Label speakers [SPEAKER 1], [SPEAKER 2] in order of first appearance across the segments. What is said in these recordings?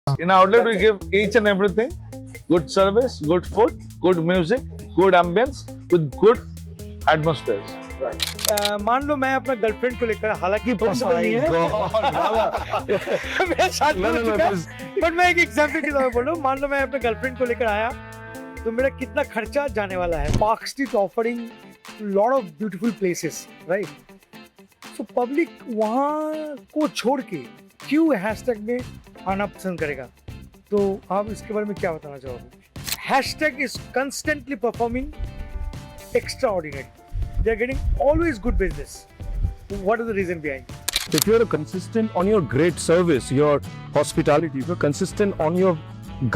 [SPEAKER 1] In our outlet, we give each and everything: good service, good food, good music, good ambience, with good atmospheres.
[SPEAKER 2] मान लो मैं अपना girlfriend को लेकर, हालांकि possible नहीं है, मेरा शादी हो चुका है, बट मैं एक एग्जांपल के तौर पर बोल रहा हूँ। मान लो मैं अपने गर्लफ्रेंड को लेकर आया, तो मेरा कितना खर्चा जाने वाला है। Park street offering lot of beautiful places, right? So public वहाँ को छोड़ के क्यों हैशटैग में आना पसंद करेगा? तो आप इसके बारे में क्या बताना चाहोगे? Hashtag is constantly performing extraordinary. They are getting always good business. What is the reason behind?
[SPEAKER 3] If you're consistent on your great service, your hospitality, if you're consistent on your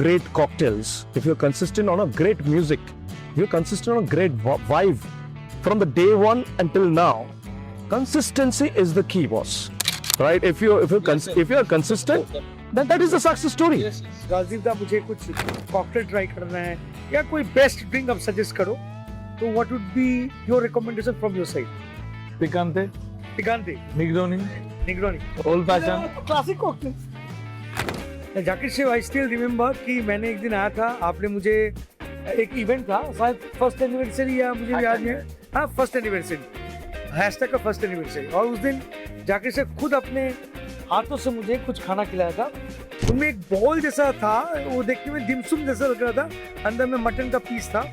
[SPEAKER 3] great cocktails, if you're consistent on a great music, if you're consistent on a great vibe from the day one until now, consistency is the key, boss. Right? If you're consistent, then that is the success story.
[SPEAKER 2] Rajdeep दा, मुझे कुछ cocktail try करना है या कोई best drink आप suggest करो, तो what would be your recommendation from your side?
[SPEAKER 1] Picante,
[SPEAKER 2] Picante,
[SPEAKER 1] Negroni,
[SPEAKER 2] Negroni,
[SPEAKER 1] old fashioned.
[SPEAKER 2] Classic cocktail. Zakir Shaikh, I still remember कि मैंने एक दिन आया था, आपने मुझे एक इवेंट था, शायद फर्स्ट एनिवर्सरी या मुझे याद नहीं है, हाँ फर्स्ट एनिवर्सरी, हैशटैग का फर्स्ट एनिवर्सरी, और उस दिन जाकिर शेख खुद अपने हाथों से मुझे कुछ खाना खिलाया था। उनमें एक बॉल जैसा था, वो देखने में दिमसुम जैसा लग रहा था, अंदर में मटन का पीस था।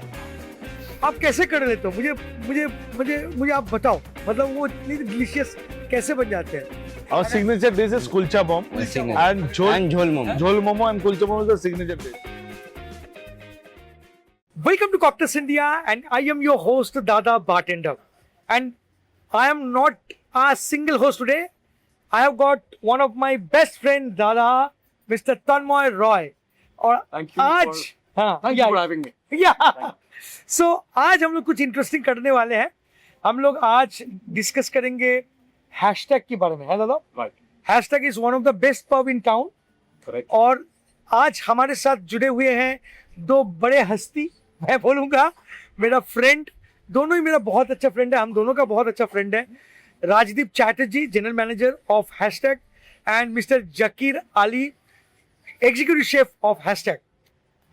[SPEAKER 2] आप कैसे कर लेते हो? मुझे मुझे मुझे मुझे आप बताओ, मतलब वो इतनी डिलीशियस कैसे बन जाते हैं?
[SPEAKER 1] Our signature dish is kulcha bomb and jhol momo. Jhol momo and kulcha bomb is the signature dish.
[SPEAKER 2] Welcome to Cocktails India, and I am your host Dada Bartender, and I am not a single host today. I have got one of my best friend Dada, Mr. Tanmoy Roy. और
[SPEAKER 4] Thank you for having me.
[SPEAKER 2] Yeah. So आज हम लोग कुछ interesting करने वाले हैं। हम लोग आज डिस्कस करेंगे हैशटैग के बारे में, है दादा?
[SPEAKER 4] Right.
[SPEAKER 2] Hashtag is one of the best pub in town.
[SPEAKER 4] Correct.
[SPEAKER 2] और आज हमारे साथ जुड़े हुए हैं दो बड़े हस्ती, मैं बोलूंगा मेरा फ्रेंड, दोनों ही मेरा बहुत अच्छा फ्रेंड है, हम दोनों का बहुत अच्छा फ्रेंड है। Rajdeep Chatterjee, general manager of hashtag, and mister Zakir Ali, executive chef of hashtag.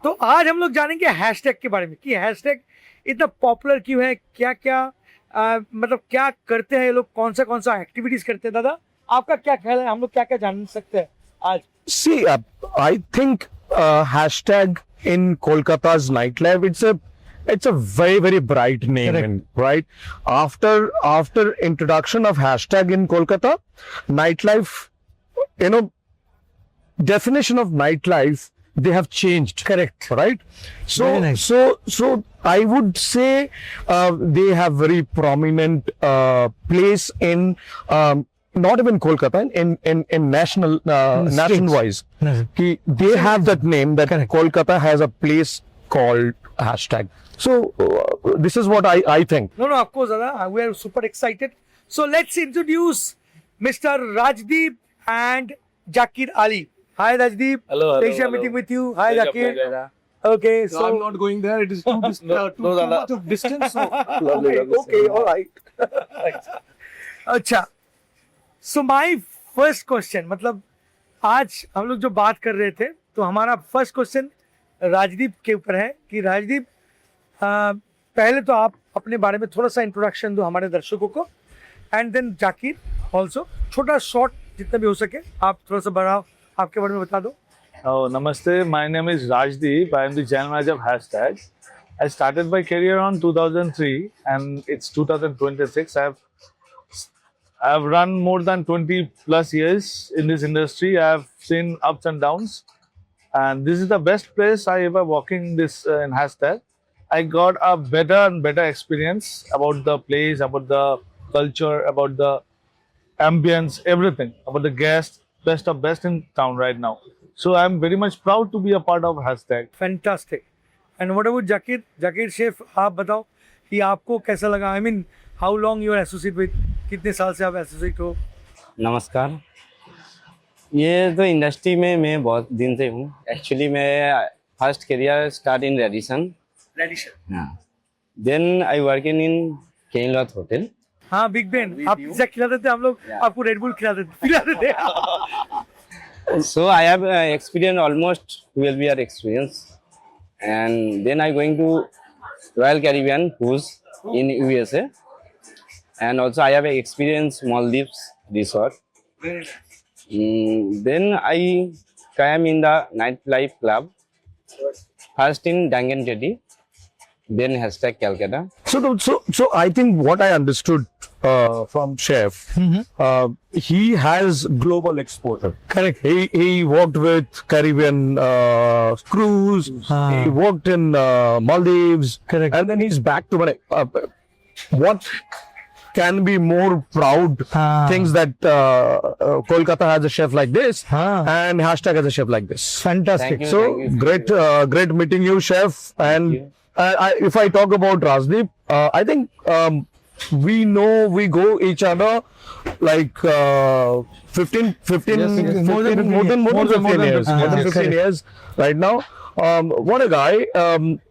[SPEAKER 2] तो आज हम लोग जानेंगे हैशटैग के बारे में कि हैशटैग इतना पॉपुलर क्यों है, क्या क्या मतलब क्या करते हैं ये लोग, कौन सा एक्टिविटीज करते हैं। दादा, आपका क्या ख्याल है, हम लोग क्या क्या जान सकते हैं आज?
[SPEAKER 3] See, I think hashtag in Kolkata's nightlife, it's a very bright name, right? After introduction of hashtag in Kolkata, nightlife, definition of nightlife, they have changed.
[SPEAKER 2] Correct.
[SPEAKER 3] Right? So,
[SPEAKER 2] Very nice.
[SPEAKER 3] so I would say they have very prominent place in not even Kolkata, in national nation-wise. They have that name that Kolkata has a place called hashtag. So this is what I think.
[SPEAKER 2] No, of course, Dada, we are super excited. So let's introduce Mr. Rajdeep and Jakir Ali. Hi Rajdeep.
[SPEAKER 1] Hello.
[SPEAKER 2] Pleasure meeting with you. Hi Jakir. Okay,
[SPEAKER 4] So I'm not going there. It is too much of distance. So.
[SPEAKER 2] okay, all right. अच्छा, so my first question, मतलब आज हम लोग जो बात कर रहे थे, तो हमारा फर्स्ट क्वेश्चन राजदीप के ऊपर है कि राजदीप, पहले तो आप अपने बारे में थोड़ा सा इंट्रोडक्शन दो हमारे दर्शकों को, एंड देन जाकिर ऑल्सो, छोटा शॉर्ट जितना भी हो सके आप थोड़ा सा बड़ा आपके बारे में बता दो।
[SPEAKER 1] Oh, namaste. My name is Rajdeep. I am the general manager of Hashtag. I started my career on 2003 and it's 2026. I've run more than 20 plus years in this industry. I've seen ups and downs, and this is the best place I ever walking this in Hashtag. I got a better and better experience about the place, about the culture, about the ambience, everything, about the guests, best of best in town right now. So I'm very much proud to be a part of Hashtag.
[SPEAKER 2] Fantastic. And what about Zakir? Zakir chef, आप बताओ कि आपको कैसा लगा? I mean, how long you are associate with, कितने साल से आप एसोसिएट हो?
[SPEAKER 5] नमस्कार। ये तो इंडस्ट्री में मैं बहुत दिन से हूँ। एक्चुअली मैं first career start in Radisson. हाँ, then I work in Kenilworth hotel.
[SPEAKER 2] हाँ, बिग बेन। आप पिज्जा खिलाते थे, हम लोग आपको रेड बुल खिलाते थे।
[SPEAKER 5] So I have experience almost 12-year experience, and then I going to Royal Caribbean cruise in USA, and also I have experience Maldives resort. Then I came in the nightlife club, first in Dangan Jetty, then hashtag Calcutta.
[SPEAKER 3] So I think what I understood from Chef, he has global exposure.
[SPEAKER 2] Correct.
[SPEAKER 3] He worked with Caribbean cruise. He worked in Maldives.
[SPEAKER 2] Correct.
[SPEAKER 3] And then he's back to what can be more proud things that Kolkata has a chef like this and hashtag has a chef like this.
[SPEAKER 2] Fantastic.
[SPEAKER 5] Thank you.
[SPEAKER 3] So great meeting you, Chef. And if I talk about Rajdeep, I think we know we go each other like 15 more than 15 years. More than 15 years right now. What a guy.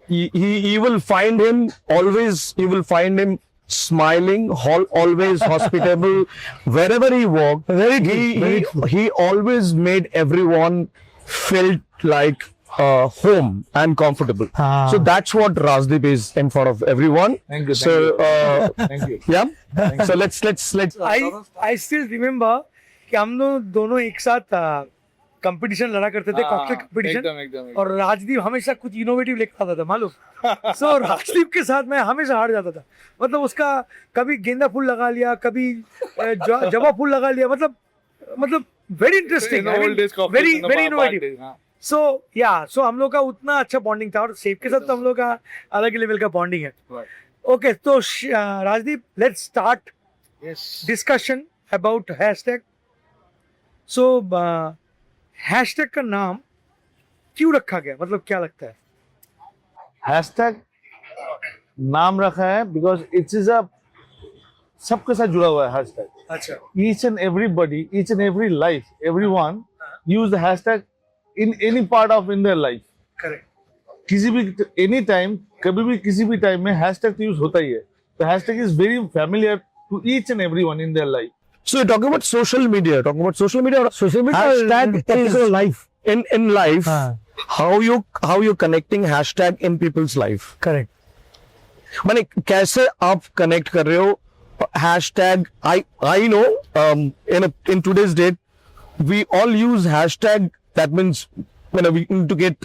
[SPEAKER 3] He will find him always. You will find him smiling, always hospitable. Wherever he walked, he always made everyone felt like home and comfortable. So that's what Rajdeep is in front of everyone.
[SPEAKER 1] Thank you.
[SPEAKER 3] So
[SPEAKER 1] Thank you.
[SPEAKER 3] yeah. So let's.
[SPEAKER 2] I still remember कि हम दोनों एक साथ competition लड़ा करते थे, cocktail competition,
[SPEAKER 1] एकदम।
[SPEAKER 2] और राजदीप हमेशा कुछ इनोवेटिव लेकर आता था मालूम। सो राजदीप के साथ मैं हमेशा हार जाता था, मतलब उसका कभी गेंदा फूल लगा लिया, कभी जवा फूल लगा लिया, मतलब वेरी इंटरेस्टिंग, वेरी इनोवेटिव। सो हम लोग का उतना अच्छा बॉन्डिंग था, और सेफ के साथ तो हम लोग का अलग ही लेवल का बॉन्डिंग है। ओके, तो Rajdeep, let's start discussion about hashtag. So hashtag का नाम क्यों रखा गया, मतलब क्या लगता है?
[SPEAKER 1] हैशटैग नाम रखा है बिकॉज इट इज अ सबके साथ जुड़ा हुआ है हैशटैग।
[SPEAKER 2] अच्छा,
[SPEAKER 1] Each and everybody, each and every life, everyone use the hashtag in any part of in their life.
[SPEAKER 2] Correct.
[SPEAKER 1] किसी भी एनी टाइम, कभी भी किसी भी टाइम में हैशटैग तो यूज होता ही है। तो hashtag is very familiar to each and everyone in their life.
[SPEAKER 3] So you're talking about social media. Hashtag is
[SPEAKER 2] life.
[SPEAKER 3] in life. How you connecting hashtag in people's life.
[SPEAKER 2] Correct.
[SPEAKER 3] माने कैसे आप connect कर रहे हो hashtag? I know in today's date we all use hashtag. That means we need to get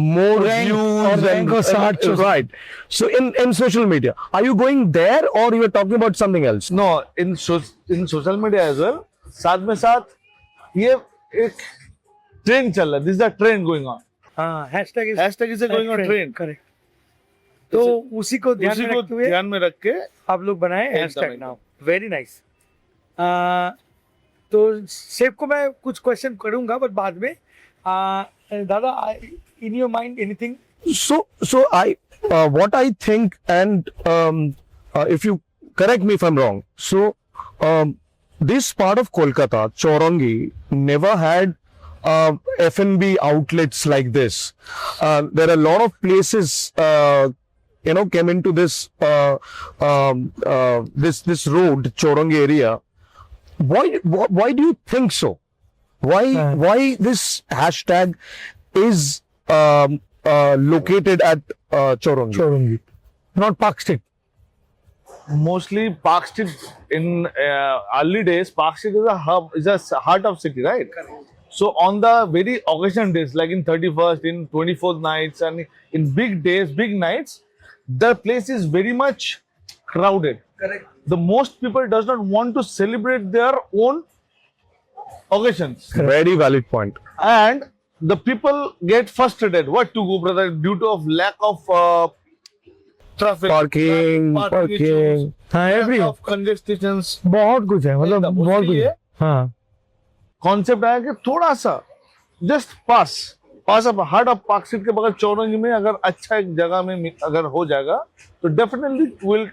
[SPEAKER 3] more
[SPEAKER 2] Rank
[SPEAKER 3] views
[SPEAKER 2] or rank or search or
[SPEAKER 3] right. So in social media, are you going there or you are talking about something else?
[SPEAKER 1] No in social media as well, साथ ये एक trend चल रहा है। This is the trend going on.
[SPEAKER 2] हाँ, hashtag
[SPEAKER 1] is going on trend.
[SPEAKER 2] Correct. तो उसी को ध्यान में रख के आप लोग बनाए हैशटैग
[SPEAKER 1] एकदम।
[SPEAKER 2] नाउ। Very nice. तो सेफ को मैं कुछ क्वेश्चन करूंगा, बट बाद में। दादा, in your mind anything?
[SPEAKER 3] So what I think, and if you correct me if I'm wrong. So this part of Kolkata, Chaurangi, never had F&B outlets like this. There are a lot of places, came into this this road, Chaurangi area. Why do you think so? Why this hashtag is located at Chaurangi,
[SPEAKER 2] not Park Street.
[SPEAKER 1] Mostly Park Street in early days, Park Street is a hub, is a heart of city, right? So on the very occasion days, like in 31st, in 24th nights, and in big days, big nights, the place is very much crowded.
[SPEAKER 2] Correct.
[SPEAKER 1] The most people does not want to celebrate their own occasions,
[SPEAKER 3] Very valid point.
[SPEAKER 1] and the people get frustrated. What to go, brother? Due to of lack of traffic,
[SPEAKER 3] Parking.
[SPEAKER 1] issues,
[SPEAKER 2] हाँ,
[SPEAKER 1] lack
[SPEAKER 2] every
[SPEAKER 1] of congestions.
[SPEAKER 2] बहुत कुछ है, मतलब
[SPEAKER 1] एकदम,
[SPEAKER 2] बहुत कुछ
[SPEAKER 1] उसके
[SPEAKER 2] है। हाँ,
[SPEAKER 1] कॉन्सेप्ट आया कि थोड़ा सा just pass of heart of park street के बगल चौरंगी में अगर अच्छा एक जगह में अगर हो जाएगा तो definitely will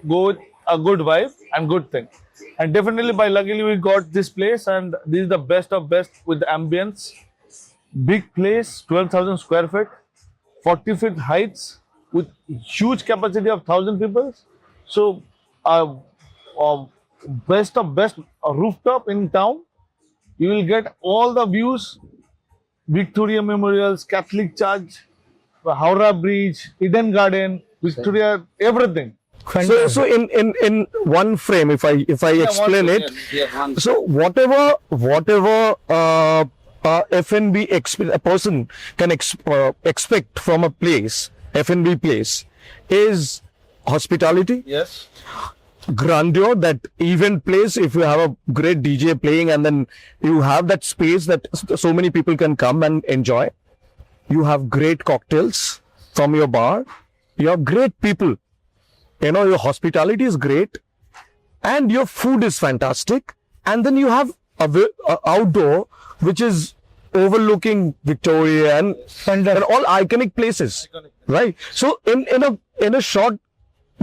[SPEAKER 1] go with a good vibe and good thing, and definitely by luckily we got this place, and this is the best of best with ambience, big place, 12,000 square feet, 40 feet heights with huge capacity of 1,000 people. So best of best rooftop in town, You will get all the views, Victoria Memorials, Catholic Church, Howrah Bridge, Eden Garden, Victoria, everything.
[SPEAKER 3] So in one frame, if I explain it, so whatever F&B a person can expect from a place, F&B place, is hospitality,
[SPEAKER 1] Yes.
[SPEAKER 3] grandeur, that event place. If you have a great DJ playing and then you have that space that so many people can come and enjoy. You have great cocktails from your bar. You have great people. You know, your hospitality is great and your food is fantastic. And then you have a outdoor, which is overlooking Victoria and all iconic places, right? So in a short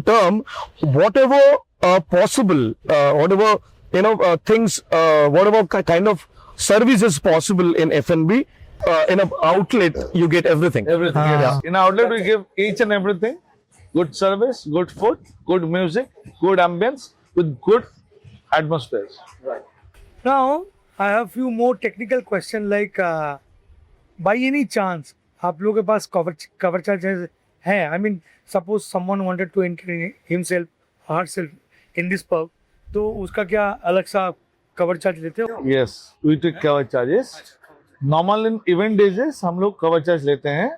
[SPEAKER 3] term, whatever possible, whatever things, whatever kind of service is possible in F&B, in an outlet you get everything.
[SPEAKER 1] Everything. Yes. In our outlet, we give each and everything. Good service, good food, good music, good ambience with good atmospheres.
[SPEAKER 2] Now, I have few more technical questions like by any chance आप लोगों के पास cover charges है? I mean, suppose someone wanted to enter himself or herself in this pub, तो उसका क्या अलग सा cover charge लेते हो?
[SPEAKER 1] Yes, we take cover charges. Normal in event days हम लोग cover charge लेते हैं.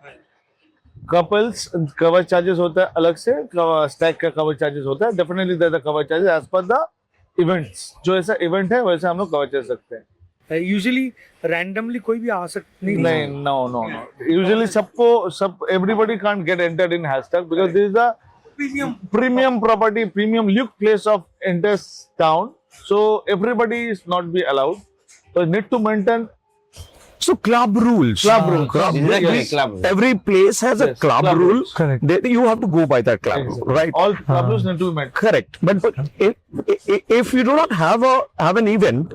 [SPEAKER 1] Couples cover charges होता है अलग से, stack का cover charges होता है. Definitely there are cover charges as per the events. जो ऐसा event है वैसे हम लोग cover charge सकते हैं.
[SPEAKER 2] Usually randomly कोई भी आ सकता
[SPEAKER 1] नहीं, no. Usually everybody can't get entered in hashtag because this is a premium property, premium look place of entire town. So everybody is not be allowed. So need to maintain.
[SPEAKER 3] So club rules.
[SPEAKER 5] Exactly, club rules.
[SPEAKER 3] Every place has a
[SPEAKER 1] Yes,
[SPEAKER 3] club
[SPEAKER 1] club
[SPEAKER 3] rule.
[SPEAKER 1] rules.
[SPEAKER 2] Correct.
[SPEAKER 3] You have to go by that club rule, right?
[SPEAKER 1] All club rules need to be met.
[SPEAKER 3] Correct. But if you do not have an event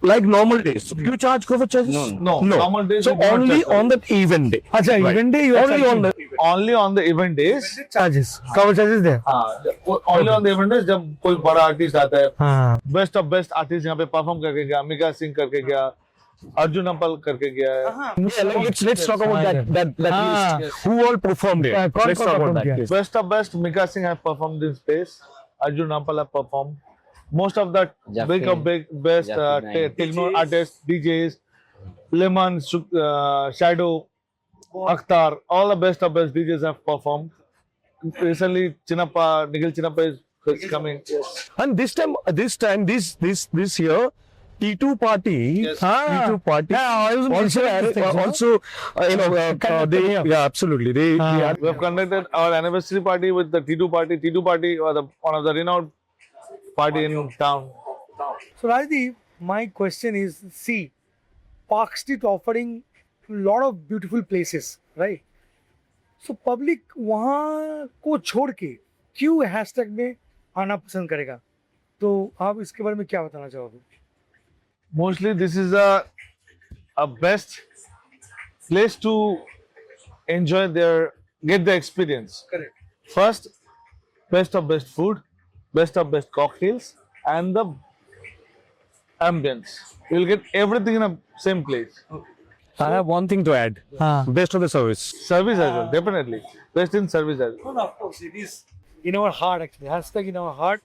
[SPEAKER 3] like normal days, do you charge cover charges?
[SPEAKER 1] No. Normal days
[SPEAKER 3] So
[SPEAKER 1] we do not
[SPEAKER 3] only
[SPEAKER 1] charge
[SPEAKER 3] on that event day.
[SPEAKER 2] अच्छा,
[SPEAKER 3] Right.
[SPEAKER 2] event day you are
[SPEAKER 3] Only on the
[SPEAKER 1] Only on the event days.
[SPEAKER 2] charges, cover charges there.
[SPEAKER 1] Only on the event days जब कोई बड़ा artist आता है,
[SPEAKER 2] हाँ.
[SPEAKER 1] Best of best artist यहाँ पे perform करके गया, मिका सिंह करके गया, अर्जुन अम्पल करके गया है.
[SPEAKER 3] Yeah, let's talk about that list. Who all performed there?
[SPEAKER 2] कौन
[SPEAKER 3] Let's talk about that
[SPEAKER 2] किया?
[SPEAKER 3] list.
[SPEAKER 1] Best of best, Mika Singh have performed in space. Arjun Rampal have performed. Most of the big best techno artists, DJs, Lemon, Shadow, Akhtar, all the best of best DJs have performed. Recently, Nikhil Chinappa is coming.
[SPEAKER 3] And this year, T2 party,
[SPEAKER 1] Yes.
[SPEAKER 3] T2 party, also, absolutely. They are
[SPEAKER 1] We have conducted our anniversary party with the T2 party. T2 party was one of the renowned party in town.
[SPEAKER 2] So Rajdeep, my question is, see, Park Street offering a lot of beautiful places, right? So public वहाँ को छोड़ के क्यों hashtag में आना पसंद करेगा? तो आप इसके बारे में क्या बताना चाहोगे?
[SPEAKER 1] Mostly this is a best place to enjoy get the experience.
[SPEAKER 2] Correct.
[SPEAKER 1] First, best of best food, best of best cocktails, and the ambience. You will get everything in a same place.
[SPEAKER 3] I have one thing to add. Best of the service.
[SPEAKER 1] Service as well, definitely. Best in service as well.
[SPEAKER 2] No, of course, it is in our heart actually. Hashtag in our heart.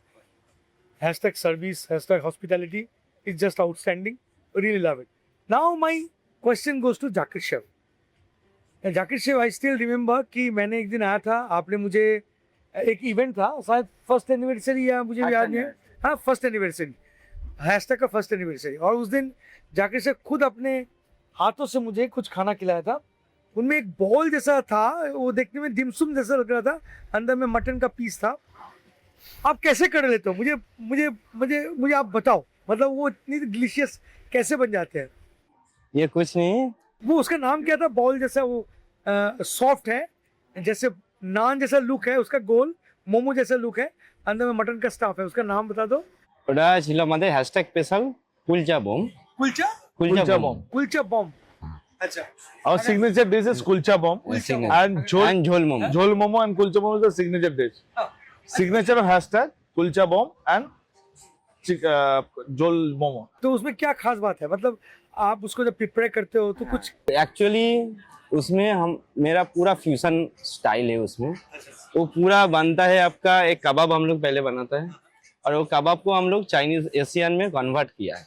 [SPEAKER 2] Hashtag service, hashtag hospitality is just outstanding. Really love it. Now my question goes to Zakir Chef. Zakir Chef, I still remember कि मैंने एक दिन आया था, आपने मुझे एक event था, शायद फर्स्ट एनिवर्सरी या मुझे याद नहीं है, हाँ फर्स्ट एनिवर्सरी, हैशटैग का फर्स्ट एनिवर्सरी, और उस दिन जाकिर शेफ खुद अपने हाथों से मुझे कुछ खाना खिलाया था. उनमें एक बॉल जैसा था, वो देखने में दिमसुम जैसा लग रहा था, अंदर में मटन का पीस था. आप कैसे कर लेते हो? मुझे मुझे मुझे मुझे आप बताओ, मतलब वो इतनी डिलीशियस कैसे बन जाते हैं?
[SPEAKER 5] ये कुछ नहीं,
[SPEAKER 2] वो उसका नाम क्या था? बॉल जैसा, वो सॉफ्ट है, जैसे नान जैसा लुक है उसका, गोल मोमो जैसा लुक है, अंदर में मटन का स्टफ है, उसका नाम बता दो.
[SPEAKER 5] ওটা ছিল আমাদের hashtag special kulcha bomb.
[SPEAKER 2] Kulcha
[SPEAKER 1] Kulcha bomb.
[SPEAKER 2] Kulcha bomb. अच्छा.
[SPEAKER 1] Our signature dish is kulcha bomb and
[SPEAKER 5] ঝোল momo.
[SPEAKER 1] jhol momo and kulcha bomb is the signature dish. Signature of hashtag kulcha bomb and झोल मोमो.
[SPEAKER 2] तो उसमें क्या खास बात है, मतलब आप उसको जब प्रिपेयर करते हो तो कुछ
[SPEAKER 5] एक्चुअली उसमें हम मेरा पूरा फ्यूजन स्टाइल है उसमें. वो पूरा बनता है आपका एक कबाब हम लोग पहले बनाता है और वो कबाब को हम लोग चाइनीज एशियन में कन्वर्ट किया है.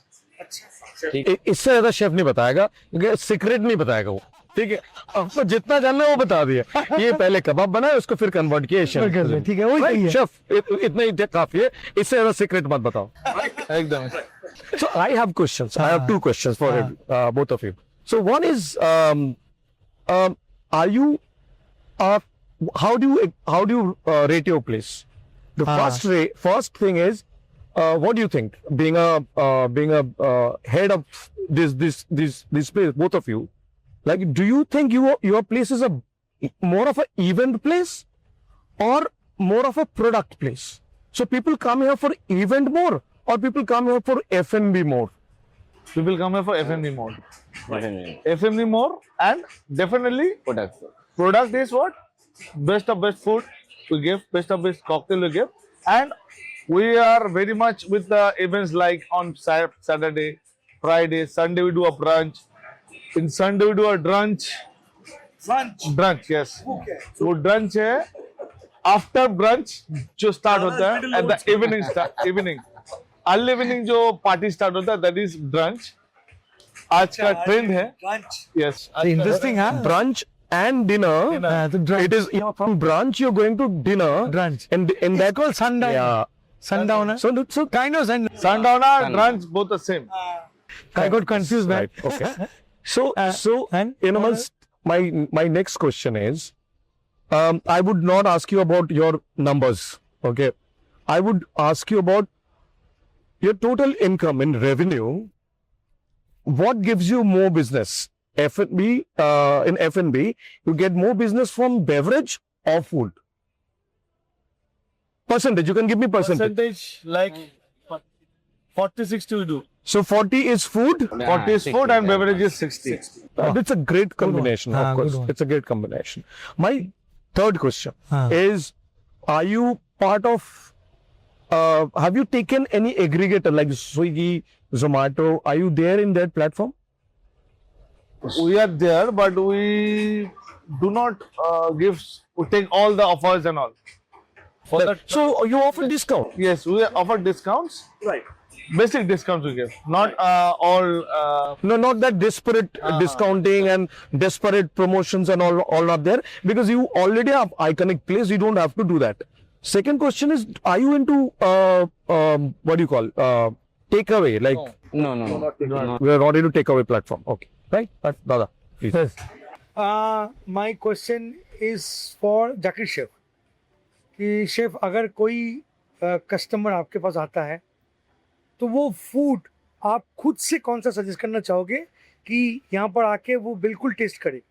[SPEAKER 3] इससे ज्यादा शेफ नहीं बताएगा क्योंकि सीक्रेट नहीं बताएगा वो. ठीक है, आपको जितना जानना है वो बता दिया. ये पहले कबाब बनाए उसको फिर कन्वर्ट किया एशियन
[SPEAKER 2] कर रहे, ठीक है, वही सही है.
[SPEAKER 3] शेफ इतना ही काफी है. इससे ज्यादा सीक्रेट मत बताओ.
[SPEAKER 1] एकदम.
[SPEAKER 3] So I have questions. I have two questions for both of you. So one is, are you, how do you rate your place? The first thing is, what do you think? Being a head of this place, both of you, like, do you think your place is a more of an event place or more of a product place? So people come here for event more, or people come here for F&B more?
[SPEAKER 1] People come here for F&B more.
[SPEAKER 5] Definitely.
[SPEAKER 1] F&B more, and definitely
[SPEAKER 5] Product.
[SPEAKER 1] product is what? Best of best food we give, best of best cocktail we give, and we are very much with the events like on Saturday, Friday, Sunday we do a brunch. In Sunday we do a brunch. Brunch, yes.
[SPEAKER 2] Okay.
[SPEAKER 1] वो brunch है. After brunch जो start होता है at the evening. Early evening जो party start होता है that is brunch. आज का ट्रेंड है. Yes.
[SPEAKER 2] इंटरेस्टिंग है.
[SPEAKER 3] Brunch and dinner. It is from brunch you're going to dinner.
[SPEAKER 2] Brunch.
[SPEAKER 3] And in that
[SPEAKER 2] called sundown.
[SPEAKER 3] Yeah.
[SPEAKER 2] Sundowner.
[SPEAKER 3] So
[SPEAKER 2] Kind of sundown.
[SPEAKER 1] Sundowner, brunch, both the same.
[SPEAKER 2] I got confused, man.
[SPEAKER 3] right. Okay. So
[SPEAKER 2] and
[SPEAKER 3] you know, my next question is, I would not ask you about your numbers. Okay. I would ask you about your total income in revenue. What gives you more business? F&B, in F&B, you get more business from beverage or food? Percentage, you can give me percentage.
[SPEAKER 1] Like 40-60 we do.
[SPEAKER 3] So 40 is food.
[SPEAKER 1] 40 is food and beverage is 60.
[SPEAKER 3] It's a great combination,
[SPEAKER 2] one.
[SPEAKER 3] of course.
[SPEAKER 2] Good one.
[SPEAKER 3] It's a great combination. My third question is, are you part of, have you taken any aggregator like Swiggy, Zomato? Are you there in that platform?
[SPEAKER 1] We are there, but we do not we take all the offers and all. For that,
[SPEAKER 3] So you offer discount.
[SPEAKER 1] yes, we offer discounts.
[SPEAKER 2] Right.
[SPEAKER 1] Basic discounts we give, not all.
[SPEAKER 3] No, not that desperate discounting and desperate promotions and all not there, because you already have iconic place. You don't have to do that. Second question is, are you into what do you call takeaway? Like
[SPEAKER 5] No.
[SPEAKER 3] we are not into takeaway platform. Okay, right? Dada, please.
[SPEAKER 2] Yes. My question is for Zakir Chef. कि chef अगर कोई customer आपके पास आता है तो वो food आप खुद से कौन सा सजेस्ट करना चाहोगे कि यहाँ पर आके वो बिल्कुल टेस्ट करे?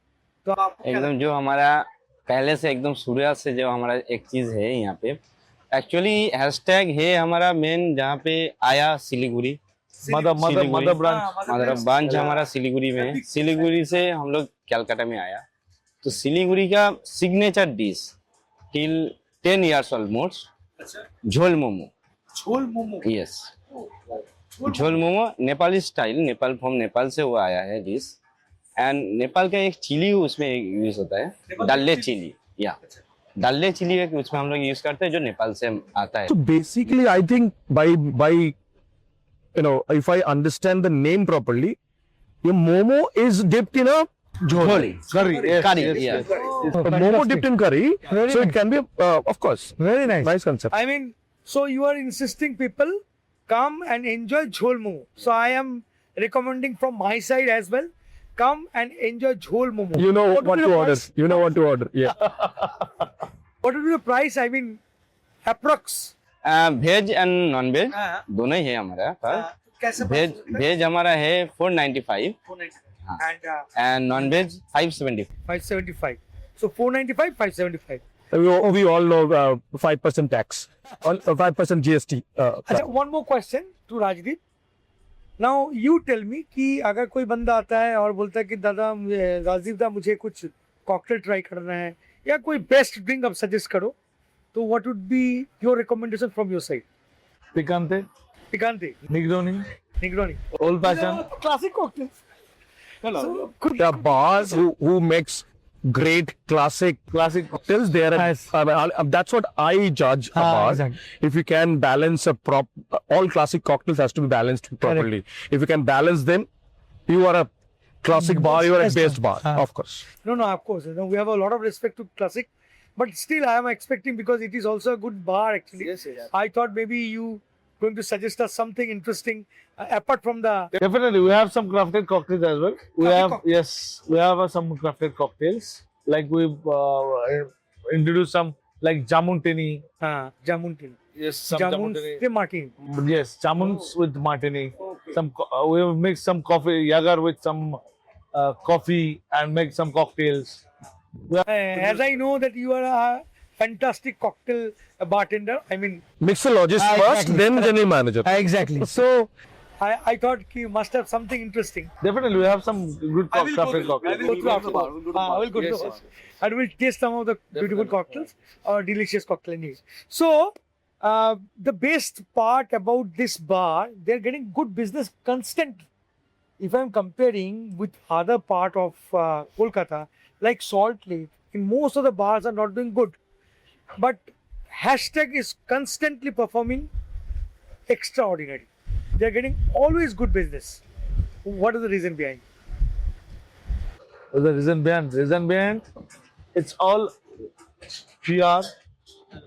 [SPEAKER 2] तो आप
[SPEAKER 5] एकदम जो हमारा पहले से एकदम शुरुआत से जो हमारा एक चीज है यहाँ पे, एक्चुअली हैशटैग है हमारा मेन, जहाँ पे आया सिलीगुड़ी.
[SPEAKER 1] mother branch.
[SPEAKER 5] मतलब ब्रांच हमारा सिलीगुड़ी में है. सिलीगुड़ी से हम लोग कलकत्ता में आया, तो सिलीगुड़ी का signature dish till 10 years almost, झोल मोमो.
[SPEAKER 2] झोल मोमो.
[SPEAKER 5] यस, झोल मोमो नेपाली स्टाइल, नेपाल फ्रॉम नेपाल से वो आया है डिश. एंड नेपाल का एक चिली उसमें यूज होता है, डल्ले चिली. या डल्ले चिली है, उसमें हम लोग यूज करते हैं जो नेपाल से आता है.
[SPEAKER 3] So basically, I think by you know, if I understand the name properly, your momo is dipped in a
[SPEAKER 5] झोल
[SPEAKER 1] Curry. Yes,
[SPEAKER 5] curry.
[SPEAKER 1] yes,
[SPEAKER 5] Yeah.
[SPEAKER 1] yes.
[SPEAKER 3] momo dipped in curry.
[SPEAKER 2] Very
[SPEAKER 3] So
[SPEAKER 2] nice.
[SPEAKER 3] it can be, of course,
[SPEAKER 2] Very nice.
[SPEAKER 3] nice concept.
[SPEAKER 2] I mean, so you are insisting people come and enjoy jhol momo. So I am recommending from my side as well. Come and enjoy jhol momo.
[SPEAKER 3] You know
[SPEAKER 2] What
[SPEAKER 3] what
[SPEAKER 2] will
[SPEAKER 3] to
[SPEAKER 2] be the
[SPEAKER 3] order.
[SPEAKER 2] price?
[SPEAKER 3] You know what to order. Yeah.
[SPEAKER 2] What will be the price? I mean, approx.
[SPEAKER 5] Veg and non veg दोनों ही है हमारा पास.
[SPEAKER 2] कैसे?
[SPEAKER 5] Veg हमारा है 495
[SPEAKER 2] And
[SPEAKER 5] and non veg 575.
[SPEAKER 2] 575. So 495, 575.
[SPEAKER 3] We all know 5% tax, 5% GST.
[SPEAKER 2] अच्छा, one more question to Rajdeep. Now you tell me कि अगर कोई बंदा आता है और बोलता है कि दादा राजदीप दा मुझे कुछ कॉकटेल ट्राई करना है या कोई बेस्ट ड्रिंक आप सजेस्ट करो, तो what would be your recommendation from your side?
[SPEAKER 1] Picante.
[SPEAKER 2] Picante,
[SPEAKER 1] Negroni,
[SPEAKER 2] Negroni.
[SPEAKER 1] old fashioned.
[SPEAKER 2] Classic cocktails. So, could
[SPEAKER 3] There are bars who makes great classic cocktails. There are,
[SPEAKER 2] Yes.
[SPEAKER 3] that's what I judge a bar.
[SPEAKER 2] exactly.
[SPEAKER 3] If you can balance all classic cocktails has to be balanced properly. If you can balance them, you are a classic bar. You are a
[SPEAKER 2] Best
[SPEAKER 3] best
[SPEAKER 2] bar.
[SPEAKER 3] bar, of course.
[SPEAKER 2] No, of course. We have a lot of respect to classic, but still, I am expecting because it is also a good bar. Actually,
[SPEAKER 4] Yes, yes.
[SPEAKER 2] I thought maybe you going to suggest us something interesting apart from the.
[SPEAKER 1] Definitely, we have some crafted cocktails as well. We
[SPEAKER 2] Crafted
[SPEAKER 1] have
[SPEAKER 2] cocktails.
[SPEAKER 1] we have some crafted cocktails. Like we've introduced some like jamuntini.
[SPEAKER 2] Jamun tea.
[SPEAKER 1] Yes, some
[SPEAKER 2] Jamun tea martini.
[SPEAKER 1] Yes, jamuns with martini. Some we have mixed some coffee yagar with some coffee and make some cocktails.
[SPEAKER 2] As I know that you are a fantastic cocktail bartender. I mean,
[SPEAKER 3] Mixologist first,
[SPEAKER 2] exactly.
[SPEAKER 3] then general manager.
[SPEAKER 2] exactly. So, I thought you must have something interesting.
[SPEAKER 1] Definitely, we have some good crafted cocktails.
[SPEAKER 2] Go through after. I will go through. And we'll taste some of the beautiful cocktails or delicious cocktail anyways. So, the best part about this bar, they're getting good business constantly. If I'm comparing with other part of Kolkata, like Salt Lake, in most of the bars are not doing good. But hashtag is constantly performing extraordinary. They're getting always good business. What is the reason behind?
[SPEAKER 1] The reason behind, it's all PR,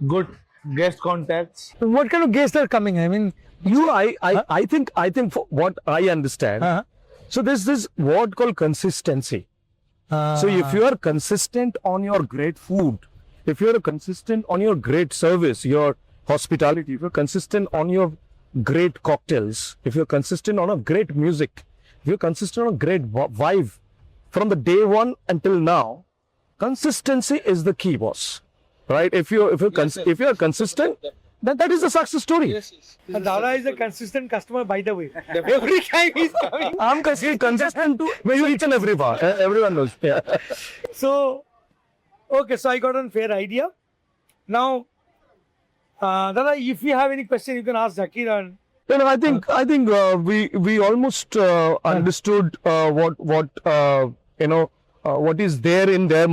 [SPEAKER 1] good guest contacts.
[SPEAKER 2] What kind of guests are coming? I mean,
[SPEAKER 3] I think for what I understand. So there's this word called consistency. So if you are consistent on your great food, if you are consistent on your great service, your hospitality, if you're consistent on your great cocktails, if you're consistent on a great music, if you're consistent on a great vibe, from the day one until now, consistency is the key, boss. Right? If you're consistent, then that is a success story.
[SPEAKER 2] and Dada is a consistent customer, by the way. Every time he's coming.
[SPEAKER 3] I'm consistent to each and every bar. Everyone knows. Yeah.
[SPEAKER 2] So, okay, so I got a fair idea. Now, Dada, if you have any question, you can ask Zakir. And
[SPEAKER 3] You know, I think we almost understood what is there in their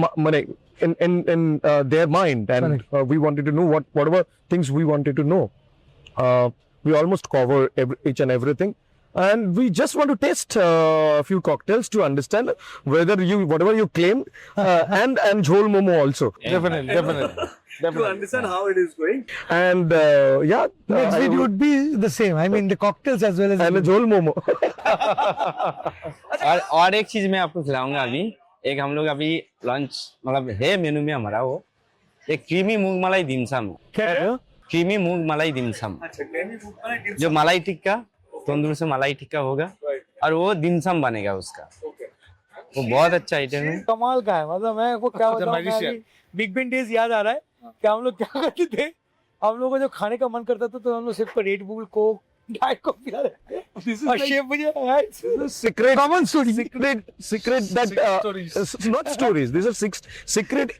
[SPEAKER 3] in their mind, and we wanted to know whatever things we wanted to know. We almost cover each and everything, and we just want to taste a few cocktails to understand whether whatever you claim, and Jhol Momo also.
[SPEAKER 1] Definitely.
[SPEAKER 4] To understand how it is going.
[SPEAKER 3] And
[SPEAKER 2] next video would be the same. I mean, the cocktails as well as.
[SPEAKER 3] and a Jhol Momo.
[SPEAKER 5] और एक चीज मैं आपको खिलाऊंगा अभी। एक हम लोग अभी लंच मतलब है मेनू में हमारा वो एक क्रीमी मूंग मलाई दिमसम। क्रीमी मूंग मलाई दिमसम जो मलाई टिक्का तंदूर से मलाई टिक्का होगा और वो दिमसम बनेगा उसका। वो बहुत अच्छा आइटम है।
[SPEAKER 2] कमाल का है, मतलब मैं वो क्या बताऊं, बिग बेन डेज याद आ रहा है कि हम लोग क्या करते थे। हम लोगों को जब खाने का मन करता था तो हम लोग सिर्फ red bull Coke diet Coke पिला रहे थे। और शेफ मुझे
[SPEAKER 3] Secret,
[SPEAKER 2] common story.
[SPEAKER 3] secret that not stories. These are secret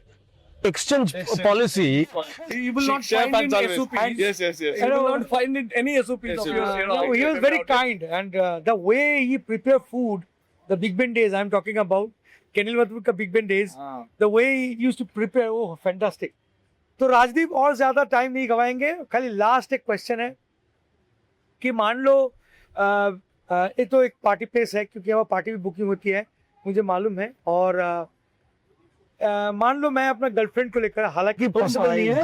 [SPEAKER 3] exchange policy.
[SPEAKER 2] you will not find in SOPs.
[SPEAKER 4] Yes.
[SPEAKER 2] You will not find in any SOPs of yours. No, he was very kind, and the way he prepared food, the Big Ben days I'm talking about, Kenil Mathur का Big Ben days, the way he used to prepare, oh fantastic. तो राजदीप और ज्यादा time नहीं गवाएंगे, खाली last एक question है कि मान लो ये तो एक पार्टी प्लेस है क्योंकि वहाँ पार्टी भी बुकिंग होती है मुझे मालूम है, और मान लो मैं अपना गर्लफ्रेंड को लेकर, हालांकि पॉसिबल नहीं है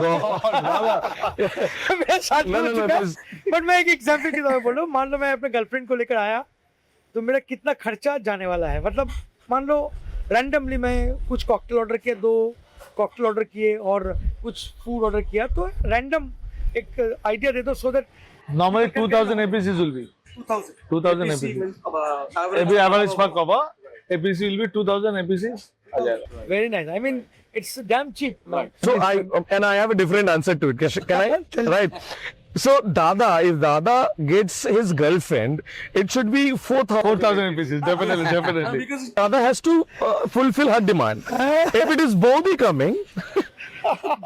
[SPEAKER 2] मेरे साथ बट मैं एक एग्जांपल की तरह बोल रहा हूँ। मान लो मैं अपने गर्लफ्रेंड को लेकर आया तो मेरा कितना खर्चा जाने वाला है। मतलब मान लो रैंडमली मैं कुछ कॉकटेल ऑर्डर किए, 2 कॉकटेल ऑर्डर किए और कुछ फूड ऑर्डर किया, तो रैंडम एक आइडिया दे दो so that.
[SPEAKER 1] Normally 2000 APCs will be. 2000 APCs. Every average per cover, APC will be 2000 APCs.
[SPEAKER 2] Very nice. I mean, it's damn cheap.
[SPEAKER 3] So I have a different answer to it. Can I? Right. So if Dada gets his girlfriend, it should be 4,000
[SPEAKER 1] APCs, definitely.
[SPEAKER 3] Dada has to fulfill her demand. If it is Bobby coming,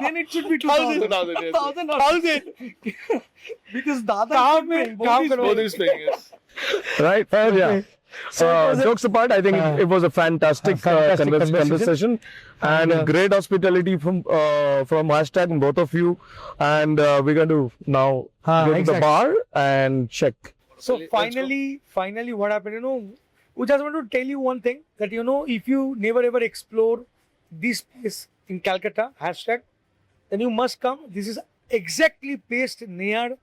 [SPEAKER 2] then it should be 2000. 1000 because Dada
[SPEAKER 1] काम
[SPEAKER 2] is
[SPEAKER 1] में
[SPEAKER 2] paying,
[SPEAKER 1] काम
[SPEAKER 2] both is
[SPEAKER 1] करो
[SPEAKER 2] paying.
[SPEAKER 1] this thing is.
[SPEAKER 3] Right? Yeah. Jokes apart, I think it was a fantastic, conversation and great hospitality from hashtag both of you. And we're going to now go to the
[SPEAKER 2] exactly.
[SPEAKER 3] bar and check.
[SPEAKER 2] So
[SPEAKER 1] Let's go.
[SPEAKER 2] finally, what happened? You know, we just want to tell you one thing that you know, if you never ever explore this place in Calcutta, hashtag, then you must come. This is exactly placed near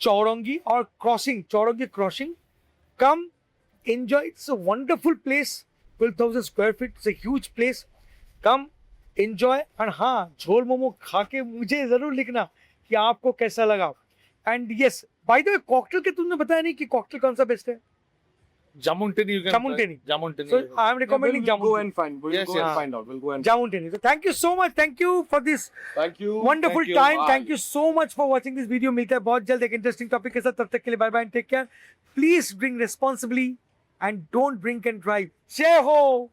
[SPEAKER 2] Chaurangi or Chaurangi crossing. Come, enjoy. It's a wonderful place. 12,000 square feet. It's a huge place. Come, enjoy. And हाँ, झोल मोमो खा के मुझे जरूर लिखना कि आपको कैसा लगा. And yes, by the way, cocktail के तुमने बताया नहीं कि cocktail कौन सा best है?
[SPEAKER 1] Jamuntini you can
[SPEAKER 2] Jamuntini.
[SPEAKER 1] try. Jamuntini.
[SPEAKER 2] So I am recommending
[SPEAKER 4] We'll go
[SPEAKER 2] Jamuntini.
[SPEAKER 4] and find. We'll
[SPEAKER 1] Yes,
[SPEAKER 4] go
[SPEAKER 1] yes.
[SPEAKER 4] and find out. We'll go and.
[SPEAKER 2] Jamuntini. So thank you so much. Thank you for this
[SPEAKER 4] Thank you.
[SPEAKER 2] wonderful
[SPEAKER 1] Thank you.
[SPEAKER 2] time.
[SPEAKER 1] Bye.
[SPEAKER 2] Thank you so much for watching this video. मिलते हैं बहुत जल्द एक interesting topic के साथ. तब तक के लिए bye bye and take care. Please drink responsibly and don't drink and drive. Jai ho!